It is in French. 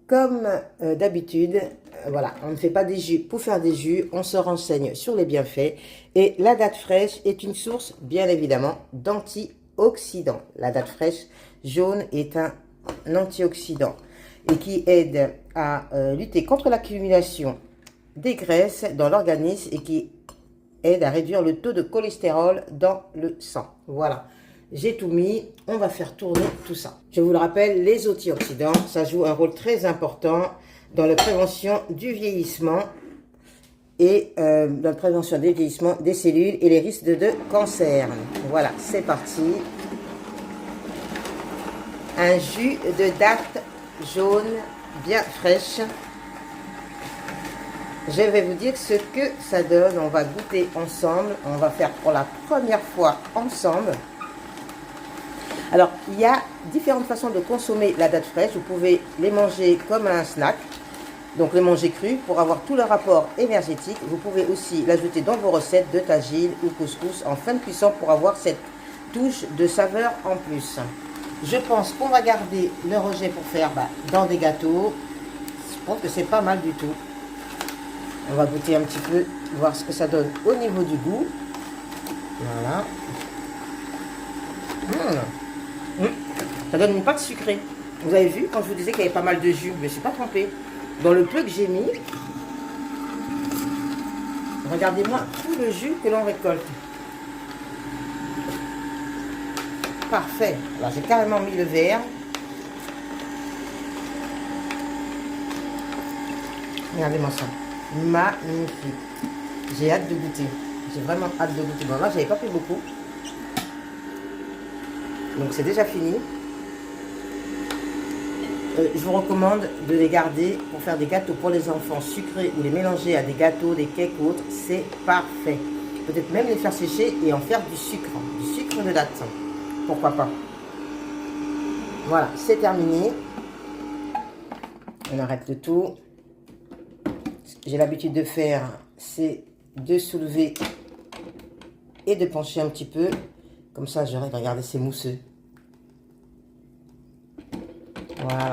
comme d'habitude, voilà, on ne fait pas des jus pour faire des jus, on se renseigne sur les bienfaits. Et la date fraîche est une source, bien évidemment, d'antioxydants. La date fraîche jaune est un antioxydant et qui aide à lutter contre l'accumulation des graisses dans l'organisme et qui aide à réduire le taux de cholestérol dans le sang. Voilà, j'ai tout mis, on va faire tourner tout ça. Je vous le rappelle, les antioxydants, ça joue un rôle très important dans la prévention du vieillissement et dans la prévention des vieillissements des cellules et les risques de cancer. Voilà, c'est parti. Un jus de date jaune bien fraîche. Je vais vous dire ce que ça donne. On va goûter ensemble. On va faire pour la première fois ensemble. Alors, il y a différentes façons de consommer la date fraîche. Vous pouvez les manger comme un snack. Donc, les manger crus pour avoir tout le rapport énergétique. Vous pouvez aussi l'ajouter dans vos recettes de tagine ou couscous en fin de cuisson pour avoir cette touche de saveur en plus. Je pense qu'on va garder le rejet pour faire dans des gâteaux. Je pense que c'est pas mal du tout. On va goûter un petit peu, voir ce que ça donne au niveau du goût. Voilà. Ça donne une pâte sucrée. Vous avez vu, quand je vous disais qu'il y avait pas mal de jus, je ne me suis pas trompée. Dans le peu que j'ai mis, regardez-moi tout le jus que l'on récolte. Parfait. Alors j'ai carrément mis le verre. Regardez-moi ça. Magnifique. J'ai hâte de goûter. J'ai vraiment hâte de goûter. Bon, là, j'avais pas pris beaucoup. Donc, c'est déjà fini. Je vous recommande de les garder pour faire des gâteaux pour les enfants sucrés ou les mélanger à des gâteaux, des cakes ou autres. C'est parfait. Peut-être même les faire sécher et en faire du sucre de date. Pourquoi pas. Voilà, c'est terminé. On arrête le tout. Ce que j'ai l'habitude de faire, c'est de soulever et de pencher un petit peu. Comme ça, j'arrive à regarder, c'est mousseux. Voilà.